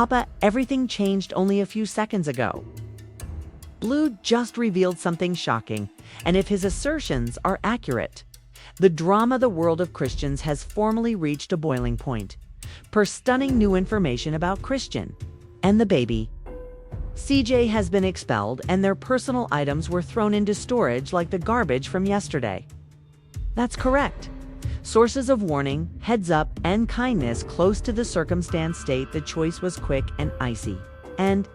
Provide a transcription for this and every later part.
Papa, everything changed only a few seconds ago. Blue just revealed something shocking, and if his assertions are accurate, the drama the world of Christians has formally reached a boiling point, per stunning new information about Chrisean and the baby. CJ has been expelled, and their personal items were thrown into storage like the garbage from yesterday. That's correct. Sources of warning, heads up, and kindness close to the circumstance state the choice was quick and icy. And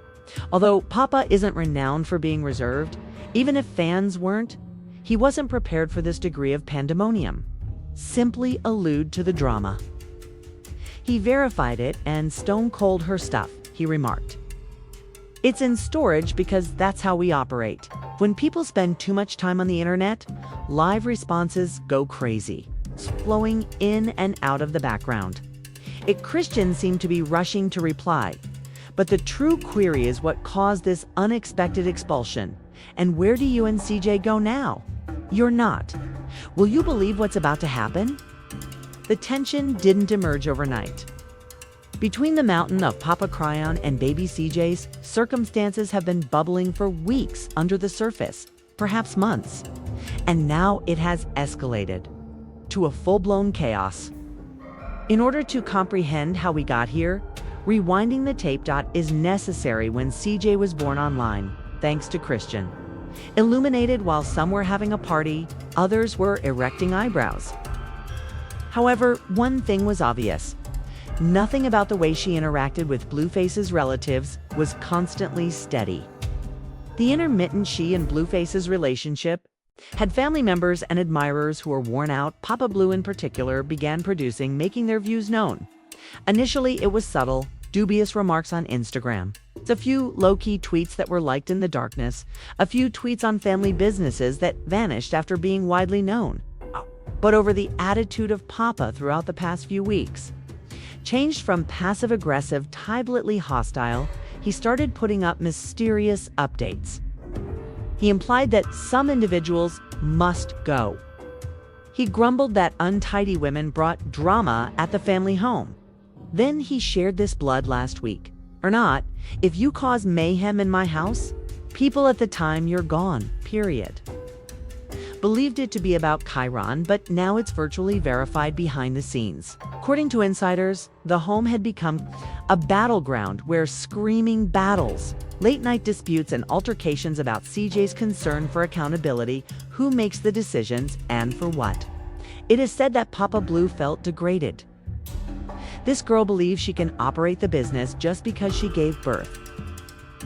although Papa isn't renowned for being reserved, even if fans weren't, he wasn't prepared for this degree of pandemonium. Simply allude to the drama. He verified it and stone cold her stuff, he remarked. It's in storage because that's how we operate. When people spend too much time on the internet, live responses go crazy, flowing in and out of the background. Chrisean seemed to be rushing to reply, but the true query is what caused this unexpected expulsion. And where do you and CJ go now? You're not. Will you believe what's about to happen? The tension didn't emerge overnight. Between the mountain of Papa Chrisean and baby CJ's, circumstances have been bubbling for weeks under the surface, perhaps months. And now it has escalated to a full-blown chaos. In order to comprehend how we got here, rewinding the tape is necessary. When CJ was born online, thanks to Chrisean. Illuminated while some were having a party, others were erecting eyebrows. However, one thing was obvious. Nothing about the way she interacted with Blueface's relatives was constantly steady. The intermittent she and Blueface's relationship had family members and admirers who were worn out. Papa Blue in particular began making their views known. Initially, it was subtle, dubious remarks on Instagram, a few low-key tweets that were liked in the darkness, a few tweets on family businesses that vanished after being widely known. But over the attitude of Papa throughout the past few weeks, changed from passive-aggressive, tabletly hostile, he started putting up mysterious updates. He implied that some individuals must go. He grumbled that untidy women brought drama at the family home. Then he shared this blood last week. Or not, if you cause mayhem in my house, people at the time you're gone, period. Believed it to be about Chrisean, but now it's virtually verified behind the scenes. According to insiders, the home had become a battleground where screaming battles, late-night disputes, and altercations about CJ's concern for accountability, who makes the decisions, and for what. It is said that Papa Blue felt degraded. This girl believes she can operate the business just because she gave birth.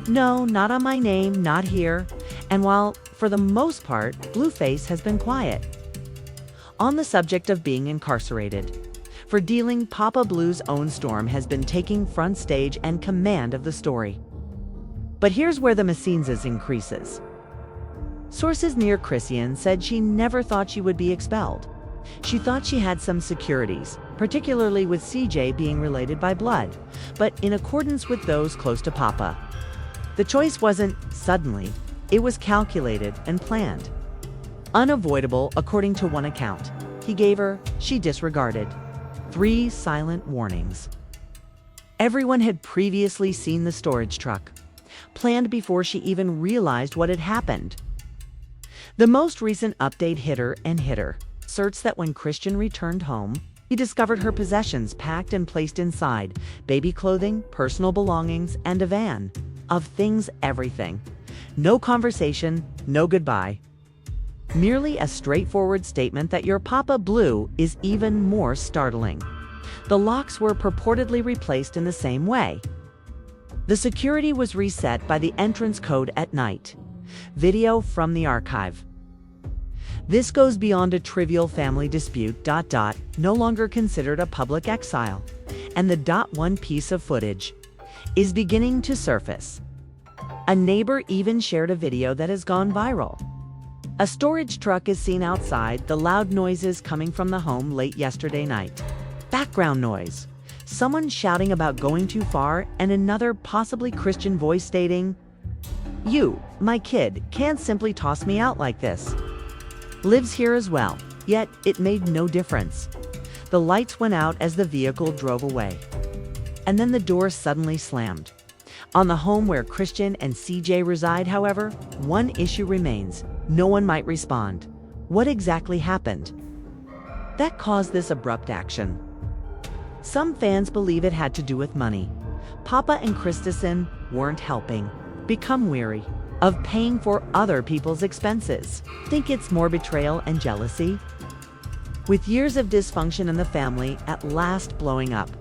No, not on my name, not here. And while, for the most part, Blueface has been quiet on the subject of being incarcerated for dealing, Papa Blue's own storm has been taking front stage and command of the story. But here's where the machines increases. Sources near Chrisean said she never thought she would be expelled. She thought she had some securities, particularly with CJ being related by blood, but in accordance with those close to Papa. The choice wasn't suddenly, it was calculated and planned. Unavoidable, according to one account he gave her, she disregarded 3 silent warnings. Everyone had previously seen the storage truck, planned before she even realized what had happened. The most recent update hit her. Asserts that when Chrisean returned home, he discovered her possessions packed and placed inside, baby clothing, personal belongings, and a van. Of things, everything. No conversation, no goodbye. Merely a straightforward statement that your Papa Blue is even more startling. The locks were purportedly replaced in the same way. The security was reset by the entrance code at night. Video from the archive. This goes beyond a trivial family dispute, no longer considered a public exile. And the one piece of footage is beginning to surface. A neighbor even shared a video that has gone viral. A storage truck is seen outside, the loud noises coming from the home late yesterday night. Background noise. Someone shouting about going too far, and another possibly Chrisean voice stating, "You, my kid, can't simply toss me out like this." Lives here as well, yet it made no difference. The lights went out as the vehicle drove away. and then the door suddenly slammed. On the home where Chrisean and CJ reside, however, one issue remains. No one might respond. What exactly happened that caused this abrupt action? Some fans believe it had to do with money. Papa and Chrisean weren't helping, become weary of paying for other people's expenses. Think it's more betrayal and jealousy? With years of dysfunction in the family at last blowing up.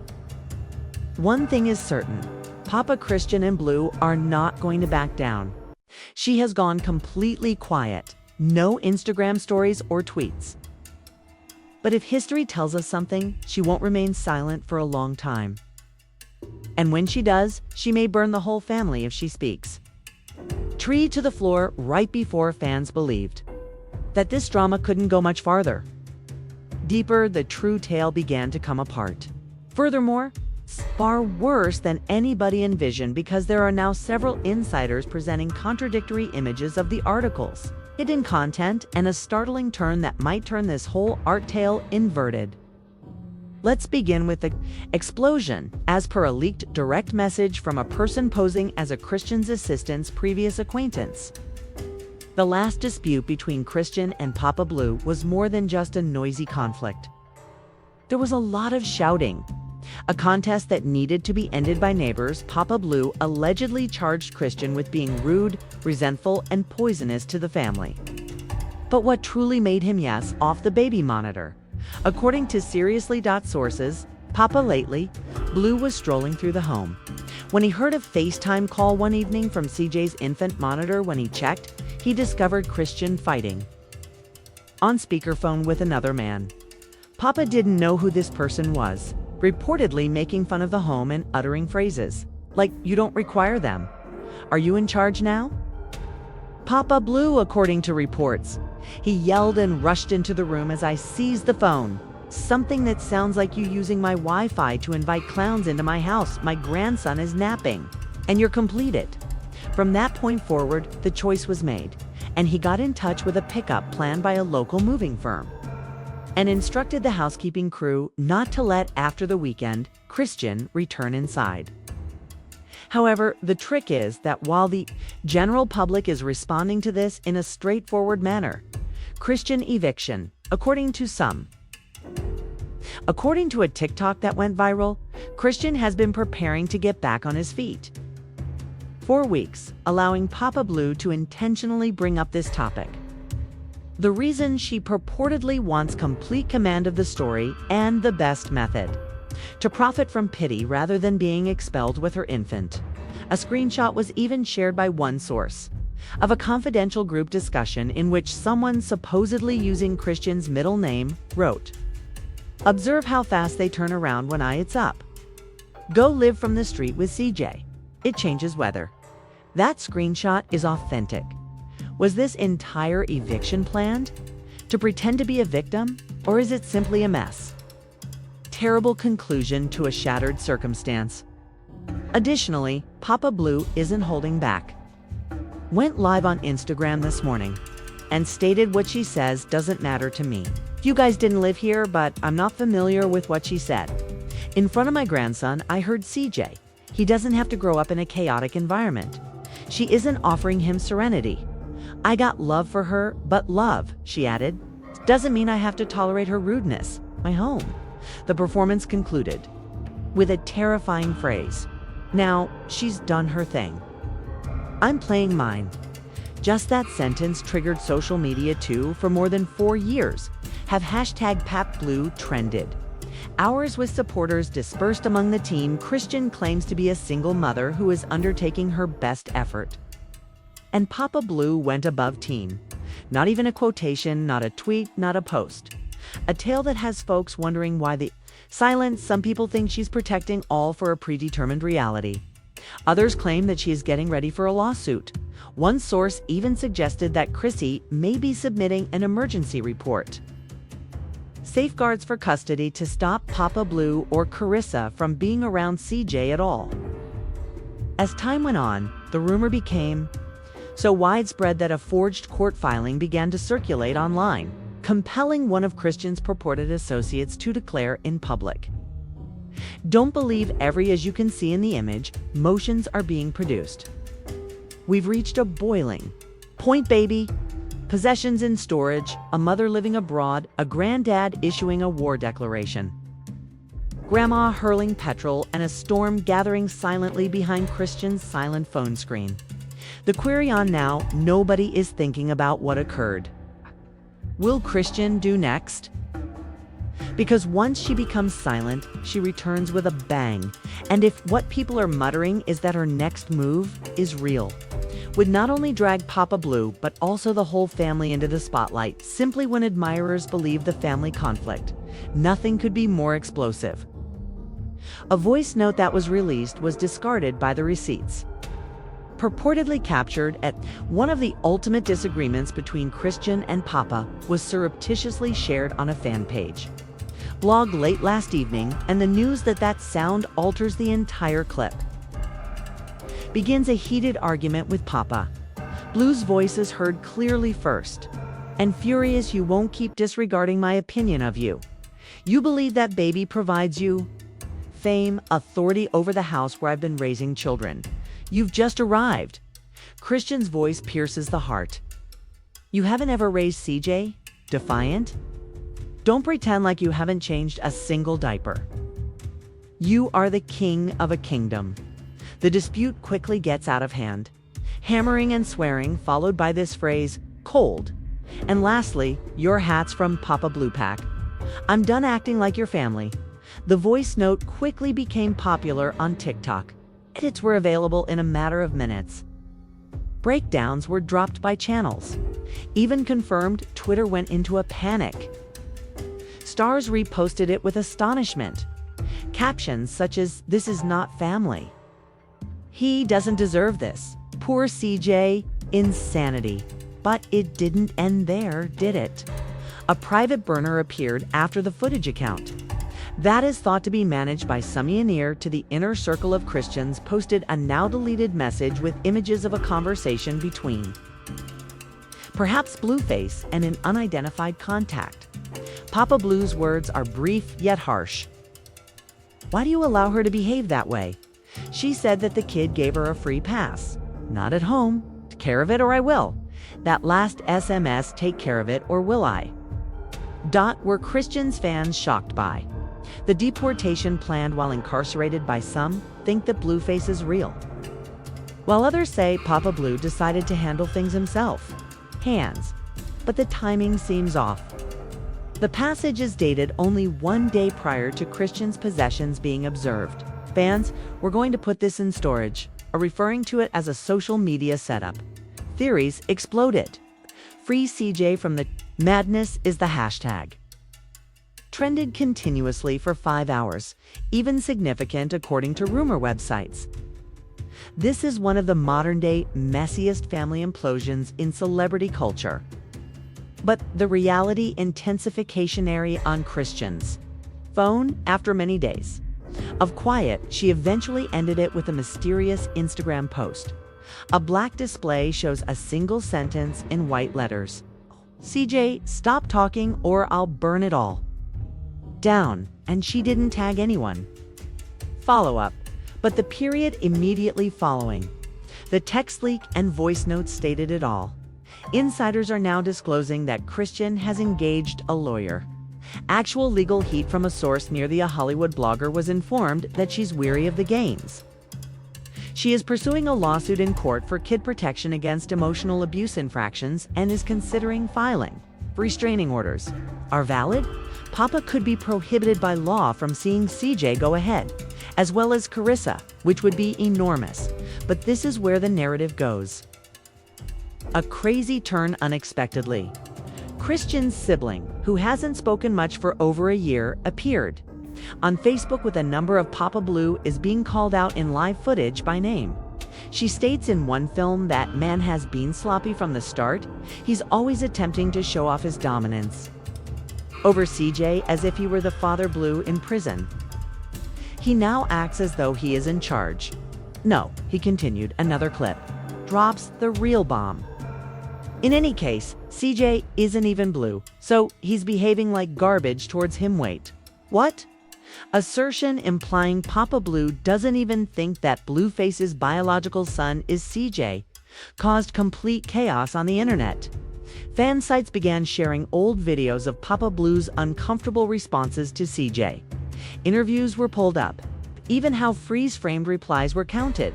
One thing is certain, Papa Chrisean and Blue are not going to back down. She has gone completely quiet. No Instagram stories or tweets. But if history tells us something, she won't remain silent for a long time. And when she does, she may burn the whole family if she speaks. Tree to the floor right before fans believed that this drama couldn't go much farther. Deeper, the true tale began to come apart. Furthermore, far worse than anybody envisioned, because there are now several insiders presenting contradictory images of the articles, hidden content, and a startling turn that might turn this whole art tale inverted. Let's begin with the explosion, as per a leaked direct message from a person posing as a Chrisean's assistant's previous acquaintance. The last dispute between Chrisean and Papa Blue was more than just a noisy conflict. There was a lot of shouting. A contest that needed to be ended by neighbors. Papa Blue allegedly charged Chrisean with being rude, resentful, and poisonous to the family. But what truly made him yes off the baby monitor? According to Seriously.sources, Papa lately, Blue was strolling through the home when he heard a FaceTime call one evening from CJ's infant monitor. When he checked, he discovered Chrisean fighting on speakerphone with another man. Papa didn't know who this person was, reportedly making fun of the home and uttering phrases like, "You don't require them. Are you in charge now?" Papa Blue, according to reports. He yelled and rushed into the room as I seized the phone. "Something that sounds like you using my Wi-Fi to invite clowns into my house. My grandson is napping, and you're completed." From that point forward, the choice was made, and he got in touch with a pickup planned by a local moving firm and instructed the housekeeping crew not to let, after the weekend, Chrisean return inside. However, the trick is that while the general public is responding to this in a straightforward manner, Chrisean eviction, according to some. According to a TikTok that went viral, Chrisean has been preparing to get back on his feet for weeks, allowing Papa Blue to intentionally bring up this topic. The reason: she purportedly wants complete command of the story and the best method to profit from pity rather than being expelled with her infant. A screenshot was even shared by one source of a confidential group discussion in which someone supposedly using Chrisean's middle name wrote, "Observe how fast they turn around when it's up. Go live from the street with CJ. It changes weather." That screenshot is authentic. Was this entire eviction planned to pretend to be a victim, or is it simply a mess? Terrible conclusion to a shattered circumstance. Additionally, Papa Blue isn't holding back. Went live on Instagram this morning and stated what she says doesn't matter to me. You guys didn't live here, but I'm not familiar with what she said. In front of my grandson, I heard CJ. He doesn't have to grow up in a chaotic environment. She isn't offering him serenity. I got love for her, but love, she added, doesn't mean I have to tolerate her rudeness. My home. The performance concluded with a terrifying phrase. Now, she's done her thing. I'm playing mine. Just that sentence triggered social media too. For more than 4 years, have hashtag #PapBlue trended. Hours with supporters dispersed among the team. Chrisean claims to be a single mother who is undertaking her best effort. And Papa Blue went above team. Not even a quotation, not a tweet, not a post. A tale that has folks wondering why the silence. Some people think she's protecting all for a predetermined reality. Others claim that she is getting ready for a lawsuit. One source even suggested that Chrissy may be submitting an emergency report. Safeguards for custody to stop Papa Blue or Carissa from being around CJ at all. As time went on, the rumor became so widespread that a forged court filing began to circulate online, compelling one of Chrisean's purported associates to declare in public Don't believe every, as you can see in the image, motions are being produced. We've reached a boiling point, baby. Possessions in storage, a mother living abroad, a granddad issuing a war declaration. Grandma hurling petrol, and a storm gathering silently behind Chrisean's silent phone screen. The query on now, nobody is thinking about what occurred. Will Chrisean do next? Because once she becomes silent, she returns with a bang. And if what people are muttering is that her next move is real, would not only drag Papa Blue, but also the whole family into the spotlight, simply when admirers believe the family conflict. Nothing could be more explosive. A voice note that was released was discarded by the receipts. Purportedly captured at one of the ultimate disagreements between Chrisean and Papa was surreptitiously shared on a fan page. Blog late last evening, and the news that that sound alters the entire clip. Begins a heated argument with Papa. Blue's voice is heard clearly first. And furious, you won't keep disregarding my opinion of you. You believe that baby provides you fame, authority over the house where I've been raising children. You've just arrived. Chrisean's voice pierces the heart. You haven't ever raised CJ? Defiant? Don't pretend like you haven't changed a single diaper. You are the king of a kingdom. The dispute quickly gets out of hand. Hammering and swearing, followed by this phrase, cold. And lastly, your hat's from Papa Blue Pack. I'm done acting like your family. The voice note quickly became popular on TikTok. Edits were available in a matter of minutes. Breakdowns were dropped by channels. Even confirmed, Twitter went into a panic. Stars reposted it with astonishment. Captions such as, "This is not family. He doesn't deserve this. Poor CJ, insanity." But it didn't end there, did it? A private burner appeared after the footage account. That is thought to be managed by Sumia near to the inner circle of Christians posted a now-deleted message with images of a conversation between perhaps Blueface and an unidentified contact. Papa Blue's words are brief yet harsh. Why do you allow her to behave that way? She said that the kid gave her a free pass. Not at home. Take care of it or I will. That last SMS, take care of it or will I? Were Chrisean's fans shocked by the deportation planned while incarcerated? By some think that Blueface is real, while others say Papa Blue decided to handle things himself. Hands. But the timing seems off. The passage is dated only 1 day prior to Chrisean's possessions being observed. Fans, we're going to put this in storage, are referring to it as a social media setup. Theories exploded. Free CJ from the madness is the hashtag. Trended continuously for 5 hours, even significant according to rumor websites. This is one of the modern-day messiest family implosions in celebrity culture. But the reality intensificationary on Chrisean's phone after many days of quiet, she eventually ended it with a mysterious Instagram post. A black display shows a single sentence in white letters. CJ, stop talking or I'll burn it all down, and she didn't tag anyone. Follow-up, but the period immediately following. The text leak and voice notes stated it all. Insiders are now disclosing that Chrisean has engaged a lawyer. Actual legal heat from a source near the Hollywood blogger was informed that she's weary of the games. She is pursuing a lawsuit in court for kid protection against emotional abuse infractions and is considering filing for restraining orders. Are valid? Papa could be prohibited by law from seeing CJ go ahead, as well as Carissa, which would be enormous. But this is where the narrative goes. A crazy turn unexpectedly. Chrisean's sibling, who hasn't spoken much for over a year, appeared on Facebook with a number of Papa Blue is being called out in live footage by name. She states in one film that man has been sloppy from the start. He's always attempting to show off his dominance over CJ as if he were the father Blue in prison. He now acts as though he is in charge. No, he continued, another clip drops the real bomb. In any case, CJ isn't even blue, so he's behaving like garbage towards him. Wait, what? assertion implying Papa Blue doesn't even think that Blueface's biological son is CJ, caused complete chaos on the internet. Fan sites began sharing old videos of Papa Blue's uncomfortable responses to CJ. Interviews were pulled up, even how freeze-framed replies were counted.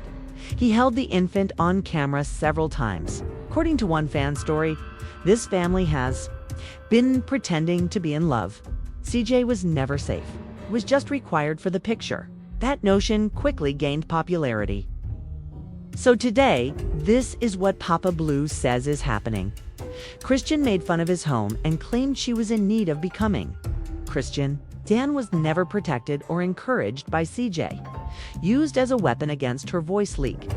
He held the infant on camera several times. According to one fan story, this family has been pretending to be in love. CJ was never safe. It was just required for the picture. That notion quickly gained popularity. So today, this is what Papa Blue says is happening. Chrisean made fun of his home and claimed she was in need of becoming Chrisean. Dan was never protected or encouraged by CJ, used as a weapon against her voice leak.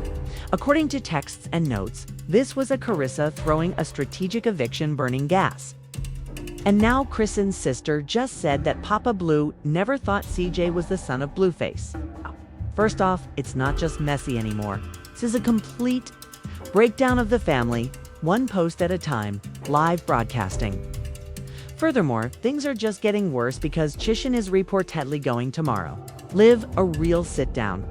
According to texts and notes, this was a Carissa throwing a strategic eviction burning gas. And now Chrisean's sister just said that Papa Blue never thought CJ was the son of Blueface. First off, it's not just messy anymore. This is a complete breakdown of the family, one post at a time, live broadcasting. Furthermore, things are just getting worse because Chrisean is reportedly going tomorrow. Live a real sit-down.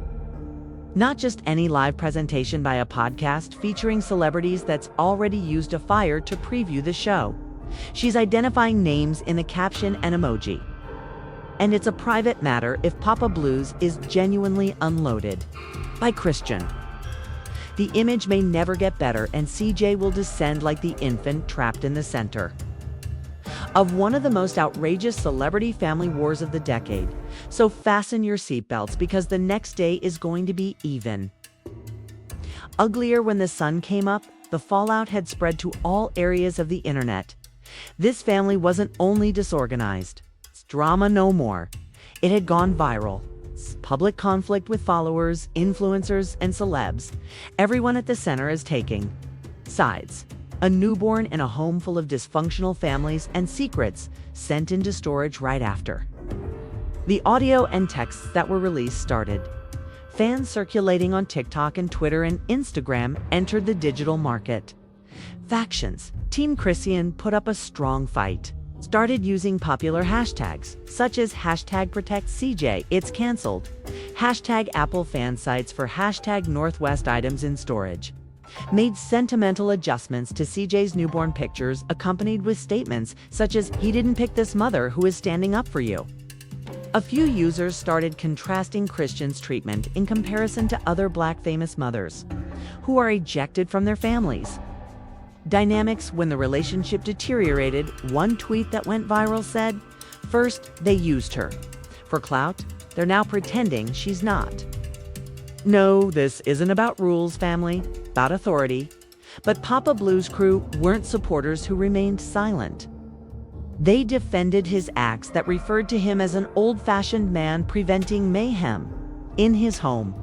Not just any live presentation by a podcast featuring celebrities that's already used a fire to preview the show. She's identifying names in the caption and emoji. And it's a private matter if Papa Blue's is genuinely unloaded by Chrisean. The image may never get better and CJ will descend like the infant trapped in the center of one of the most outrageous celebrity family wars of the decade. So fasten your seatbelts because the next day is going to be even uglier. When the sun came up, the fallout had spread to all areas of the internet. This family wasn't only disorganized. It's drama no more. It had gone viral. It's public conflict with followers, influencers, and celebs. Everyone at the center is taking sides. A newborn in a home full of dysfunctional families and secrets sent into storage right after. The audio and texts that were released started. Fans circulating on TikTok and Twitter and Instagram entered the digital market. Factions. Team Chrisean put up a strong fight. Started using popular hashtags, such as #ProtectCJ, it's canceled, #Apple fan sites for #Northwest items in storage. Made sentimental adjustments to CJ's newborn pictures accompanied with statements such as, "He didn't pick this mother who is standing up for you." A few users started contrasting Chrisean's treatment in comparison to other Black famous mothers who are ejected from their families. Dynamics when the relationship deteriorated. One tweet that went viral said, "First, they used her. For clout, they're now pretending she's not." No, this isn't about rules, family, about authority. But Papa Blue's crew weren't supporters who remained silent. They defended his acts that referred to him as an old-fashioned man preventing mayhem in his home.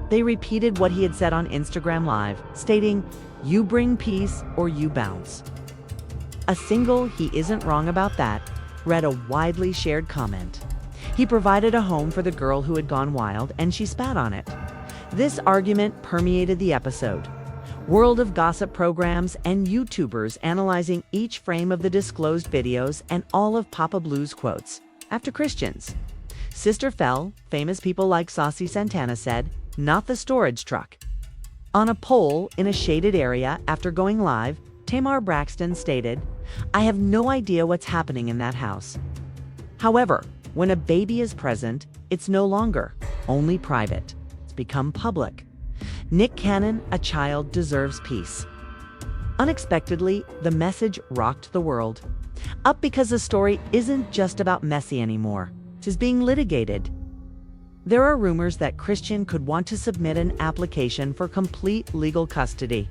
They repeated what he had said on Instagram Live, stating, "You bring peace or you bounce." A single "he isn't wrong about that" read a widely shared comment. He provided a home for the girl who had gone wild and she spat on it. This argument permeated the episode. World of Gossip programs and YouTubers analyzing each frame of the disclosed videos and all of Papa Blue's quotes. After Chrisean's sister fell, famous people like Saucy Santana said, "Not the storage truck." On a poll in a shaded area after going live, Tamar Braxton stated, "I have no idea what's happening in that house." However, when a baby is present, it's no longer only private. It's become public. Nick Cannon, "A child deserves peace." Unexpectedly, the message rocked the world. Up because the story isn't just about Messi anymore. It is being litigated. There are rumors that Chrisean could want to submit an application for complete legal custody,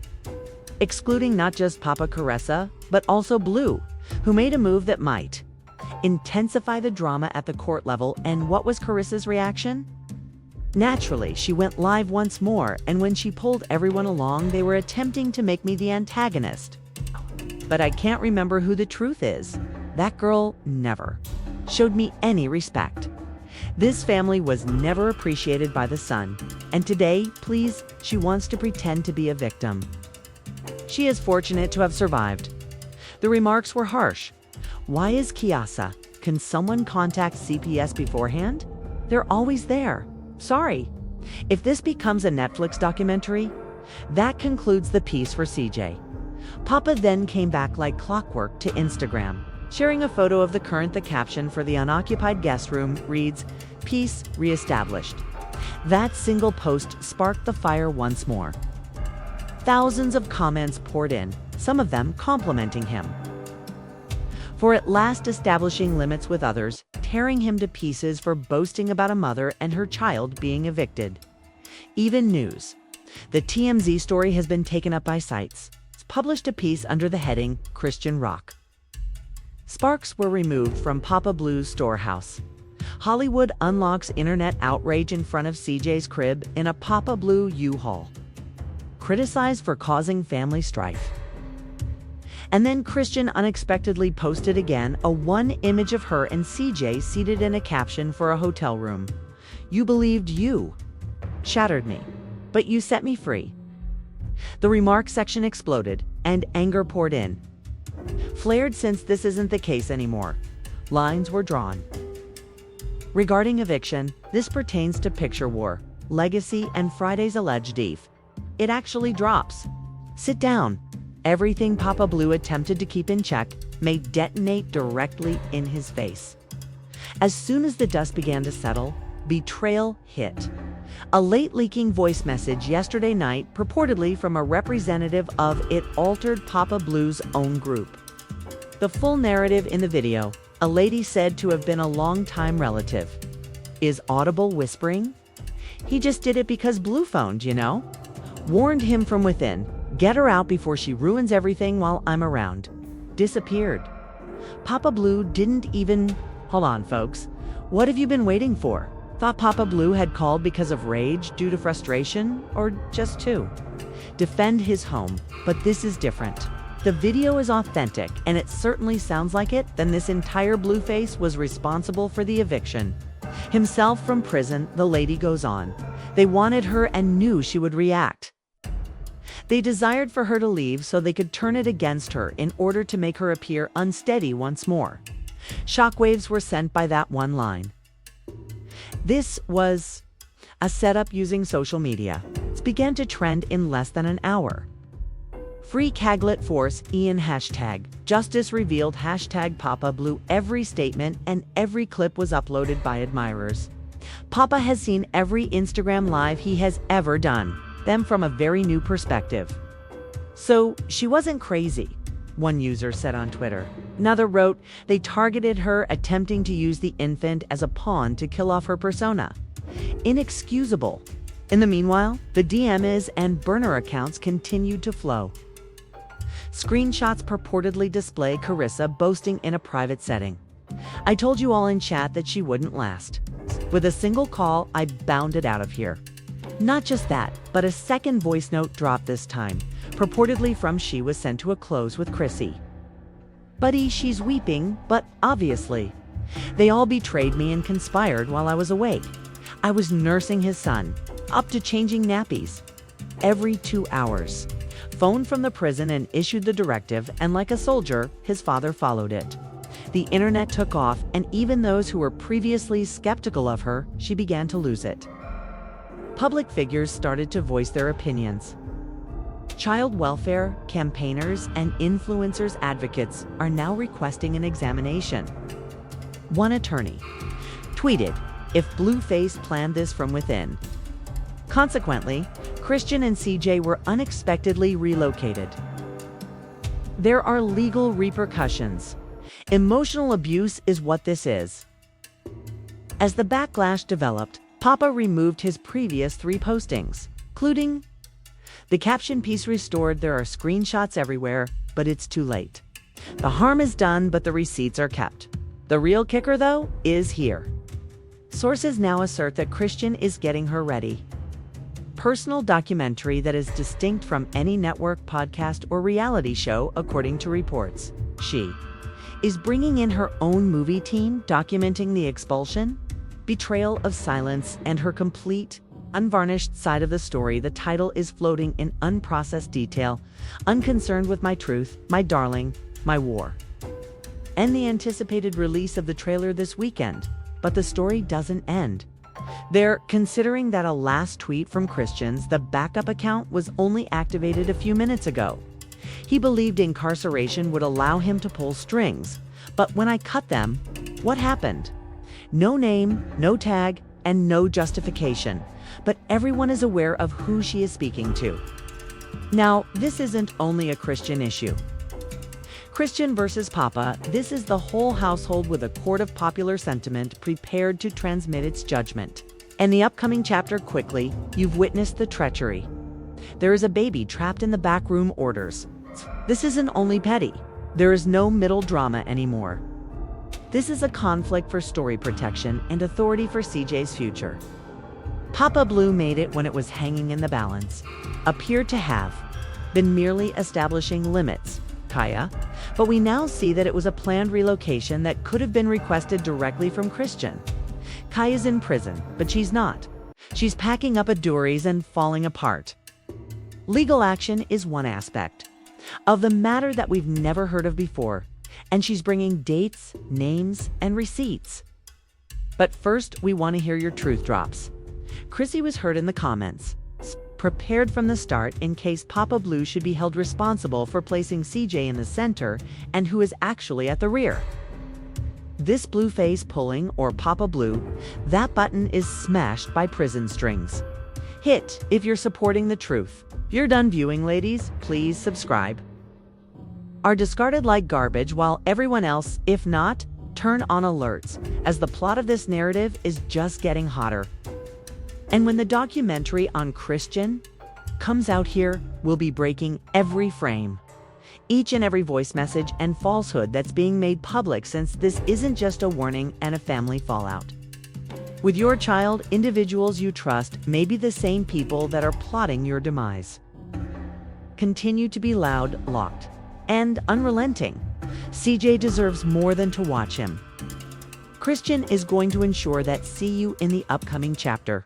excluding not just Papa Carissa, but also Blue, who made a move that might intensify the drama at the court level. And what was Carissa's reaction? Naturally, she went live once more, and when she pulled everyone along, they were attempting to make me the antagonist. But I can't remember who the truth is. That girl never showed me any respect. This family was never appreciated by the son, and today, please, she wants to pretend to be a victim. She is fortunate to have survived. The remarks were harsh. Why is Kiasa? Can someone contact CPS beforehand? They're always there. Sorry. If this becomes a Netflix documentary, that concludes the piece for CJ. Papa then came back like clockwork to Instagram, sharing a photo of the current. The caption for the unoccupied guest room reads, "Peace reestablished." That single post sparked the fire once more. Thousands of comments poured in, some of them complimenting him for at last establishing limits with others, tearing him to pieces for boasting about a mother and her child being evicted. Even news. The TMZ story has been taken up by sites. It's published a piece under the heading Chrisean Rock. Sparks were removed from Papa Blue's storehouse. Hollywood unlocks internet outrage in front of CJ's crib in a Papa Blue U-Haul. Criticized for causing family strife. And then Chrisean unexpectedly posted again one image of her and CJ seated in a caption for a hotel room. "You believed you shattered me, but you set me free." The remark section exploded and anger poured in. Flared since this isn't the case anymore. Lines were drawn. Regarding eviction, this pertains to Picture War, Legacy, and Friday's alleged beef. It actually drops. Sit down. Everything Papa Blue attempted to keep in check may detonate directly in his face. As soon as the dust began to settle, betrayal hit. A late leaking voice message yesterday night, purportedly from a representative of it, altered Papa Blue's own group. The full narrative in the video, a lady said to have been a long-time relative, is audible whispering. "He just did it because Blue phoned, you know. Warned him from within. Get her out before she ruins everything while I'm around." Disappeared. Papa Blue didn't even... Hold on, folks. What have you been waiting for? Thought Papa Blue had called because of rage due to frustration, or just to defend his home, but this is different. The video is authentic, and it certainly sounds like it. Then this entire Blueface was responsible for the eviction. Himself from prison, the lady goes on. They wanted her and knew she would react. They desired for her to leave so they could turn it against her in order to make her appear unsteady once more. Shockwaves were sent by that one line. This was a setup using social media. It began to trend in less than an hour. Free Caglet Force Ian hashtag Justice revealed hashtag Papa Blue. Every statement and every clip was uploaded by admirers. Papa has seen every Instagram live he has ever done, them from a very new perspective. So she wasn't crazy, one user said on Twitter. Another wrote, they targeted her attempting to use the infant as a pawn to kill off her persona. Inexcusable. In the meanwhile, the DMs and burner accounts continued to flow. Screenshots purportedly display Carissa boasting in a private setting. "I told you all in chat that she wouldn't last. With a single call, I bounded out of here." Not just that, but a second voice note dropped this time, purportedly from she was sent to a close with Chrissy. "Buddy, she's weeping, but obviously. They all betrayed me and conspired while I was awake. I was nursing his son, up to changing nappies. Every 2 hours. Phoned from the prison and issued the directive, and like a soldier, his father followed it. The internet took off, and even those who were previously skeptical of her, she began to lose it. Public figures started to voice their opinions. Child welfare campaigners and influencers advocates are now requesting an examination. One attorney tweeted, "If Blueface planned this from within." Consequently, Chrisean and CJ were unexpectedly relocated. There are legal repercussions. Emotional abuse is what this is. As the backlash developed, Papa removed his previous 3 postings, including the caption piece restored. There are screenshots everywhere, but it's too late. The harm is done, but the receipts are kept. The real kicker, though, is here. Sources now assert that Chrisean is getting her ready. Personal documentary that is distinct from any network, podcast, or reality show, according to reports. She is bringing in her own movie team, documenting the expulsion, betrayal of silence, and her complete, unvarnished side of the story. The title is floating in unprocessed detail, unconcerned with my truth, my darling, my war. And the anticipated release of the trailer this weekend. But the story doesn't end. They're considering that a last tweet from Chrisean's, the backup account, was only activated a few minutes ago. He believed incarceration would allow him to pull strings, but when I cut them, what happened? No name, no tag, and no justification, but everyone is aware of who she is speaking to. Now, this isn't only a Chrisean issue. Chrisean versus Papa, this is the whole household with a court of popular sentiment prepared to transmit its judgment. In the upcoming chapter, quickly, you've witnessed the treachery. There is a baby trapped in the backroom orders. This isn't only petty. There is no middle drama anymore. This is a conflict for story protection and authority for CJ's future. Papa Blue made it when it was hanging in the balance, appeared to have been merely establishing limits, Kaya, but we now see that it was a planned relocation that could have been requested directly from Chrisean. Kaya's in prison, but she's not. She's packing up Aduri's and falling apart. Legal action is one aspect of the matter that we've never heard of before, and she's bringing dates, names, and receipts. But first, we want to hear your truth drops. Chrissy was heard in the comments, prepared from the start in case Papa Blue should be held responsible for placing CJ in the center and who is actually at the rear. This Blueface pulling, or Papa Blue, that button is smashed by prison strings. Hit if you're supporting the truth. If you're done viewing, ladies, please subscribe. Are discarded like garbage while everyone else, if not, turn on alerts, as the plot of this narrative is just getting hotter. And when the documentary on Chrisean comes out here, we'll be breaking every frame, each and every voice message and falsehood that's being made public, since this isn't just a warning and a family fallout. With your child, individuals you trust may be the same people that are plotting your demise. Continue to be loud, locked, and unrelenting. CJ deserves more than to watch him. Chrisean is going to ensure that. See you in the upcoming chapter.